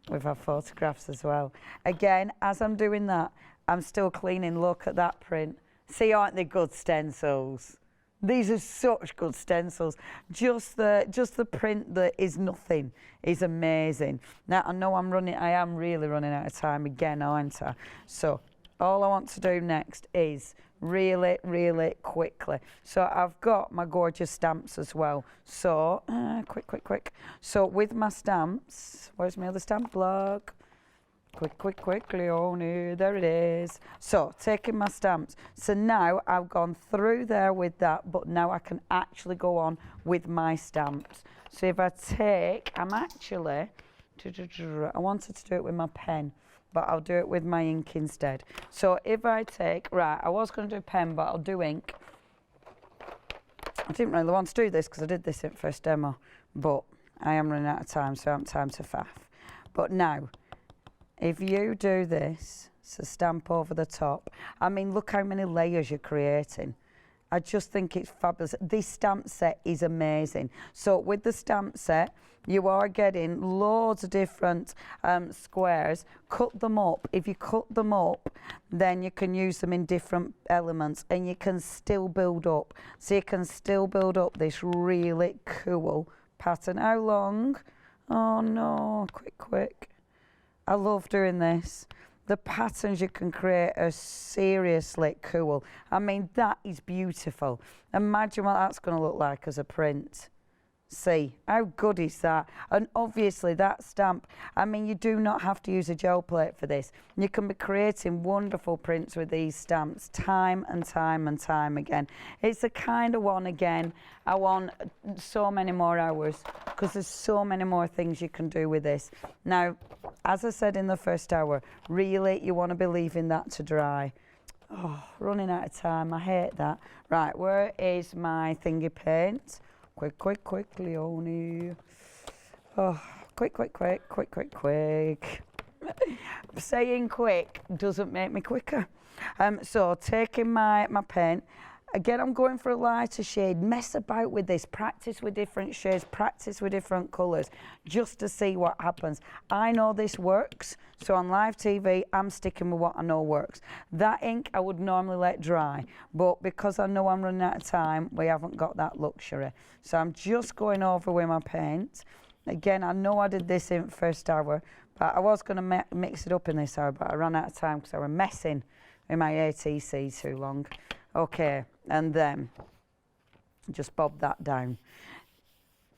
Speaker 1: We've had photographs as well. Again, as I'm doing that, I'm still cleaning. Look at that print. See, aren't they good stencils? These are such good stencils. Just the print that is nothing is amazing. Now, I know I am really running out of time again, aren't I? So all I want to do next is really, really quickly. So I've got my gorgeous stamps as well. So, quick. So with my stamps, where's my other stamp block? Quick, Leonie, there it is. So, taking my stamps. So now I've gone through there with that, but now I can actually go on with my stamps. So if I take, I wanted to do it with my pen, but I'll do it with my ink instead. So if I take, right, I was going to do pen, but I'll do ink. I didn't really want to do this because I did this in first demo, but I am running out of time, so I haven't time to faff. But now, if you do this, so stamp over the top, I mean, look how many layers you're creating. I just think it's fabulous. This stamp set is amazing. So with the stamp set, you are getting loads of different squares. Cut them up. If you cut them up, then you can use them in different elements, and you can still build up. So you can still build up this really cool pattern. How long? Oh no, quick. I love doing this. The patterns you can create are seriously cool. I mean, that is beautiful. Imagine what that's going to look like as a print. See, how good is that? And obviously that stamp, I mean, you do not have to use a gel plate for this. You can be creating wonderful prints with these stamps time and time again. It's the kind of one, again, I want so many more hours because there's so many more things you can do with this. Now, as I said in the first hour, really you want to be leaving that to dry. Oh, running out of time. I hate that. Right, where is my thingy paint? Quick, quick, quick, Leonie. Oh, quick, quick, quick, quick, quick, quick. Saying quick doesn't make me quicker. So taking my paint. Again, I'm going for a lighter shade. Mess about with this. Practice with different shades. Practice with different colours just to see what happens. I know this works, so on live TV, I'm sticking with what I know works. That ink I would normally let dry, but because I know I'm running out of time, we haven't got that luxury. So I'm just going over with my paint. Again, I know I did this in first hour, but I was going to mix it up in this hour, but I ran out of time because I was messing with my ATC too long. Okay, and then just bob that down.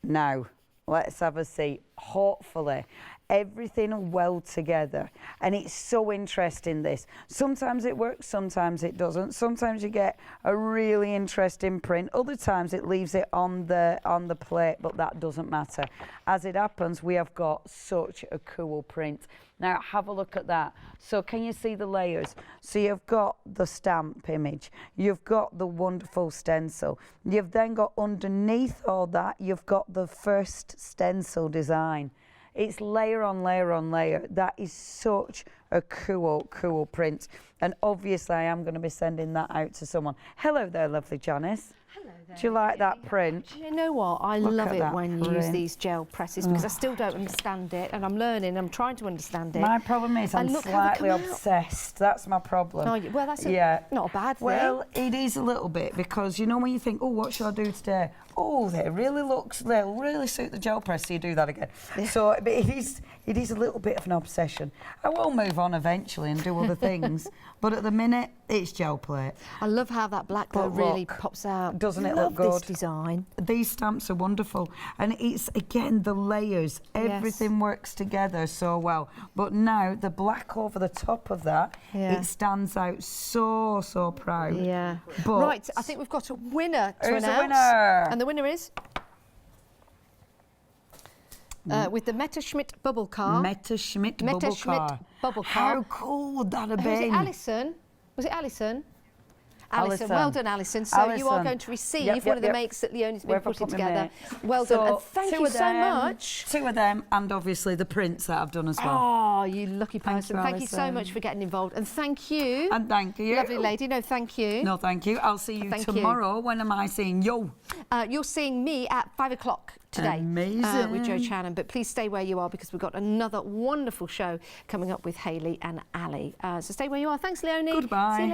Speaker 1: Now, let's have a see. Hopefully, everything will weld together. And it's so interesting, this. Sometimes it works, sometimes it doesn't. Sometimes you get a really interesting print. Other times it leaves it on the plate, but that doesn't matter. As it happens, we have got such a cool print. Now, have a look at that. So can you see the layers? So you've got the stamp image. You've got the wonderful stencil. You've then got underneath all that, you've got the first stencil design. It's layer on layer on layer. That is such a cool, cool print. And obviously, I am going to be sending that out to someone. Hello there, lovely Janice.
Speaker 2: Hello there.
Speaker 1: Do you like that print?
Speaker 2: You know what? I love it when you use these gel presses because I still don't understand it, and I'm learning. I'm trying to understand it.
Speaker 1: My problem is I'm slightly obsessed. That's my problem.
Speaker 2: Oh, well, that's not a bad thing.
Speaker 1: Well, it is a little bit because you know when you think, oh, what shall I do today? Oh, they'll really suit the gel press. So you do that again. So but it is a little bit of an obsession. I will move on eventually and do other things, but at the minute it's gel plate.
Speaker 2: I love how that black though really pops out.
Speaker 1: Doesn't it look good?
Speaker 2: This design.
Speaker 1: These stamps are wonderful, and it's again the layers. Everything works together so well. But now the black over the top of that, it stands out so proud.
Speaker 2: Yeah.
Speaker 1: But
Speaker 2: right, I think we've got a winner to announce.
Speaker 1: Who's the winner?
Speaker 2: And the winner is with the Messerschmitt bubble car.
Speaker 1: Messerschmitt bubble car. How cool would that have been?
Speaker 2: Was it Alison? Was it Alison? Alison, well done, Alison. So you are going to receive one of the makes that Leonie's been putting together. Well done, and thank you so much.
Speaker 1: Two of them, and obviously the prints that I've done as well.
Speaker 2: Oh, you lucky person. Thank you so much for getting involved, and thank you.
Speaker 1: And thank you.
Speaker 2: Lovely lady. No, thank you.
Speaker 1: No, thank you. I'll see you tomorrow. When am I seeing you?
Speaker 2: You're seeing me at 5 o'clock today.
Speaker 1: Amazing.
Speaker 2: With Jo Channon, but please stay where you are because we've got another wonderful show coming up with Hayley and Ali. So stay where you are. Thanks, Leonie.
Speaker 1: Goodbye.
Speaker 2: See you later.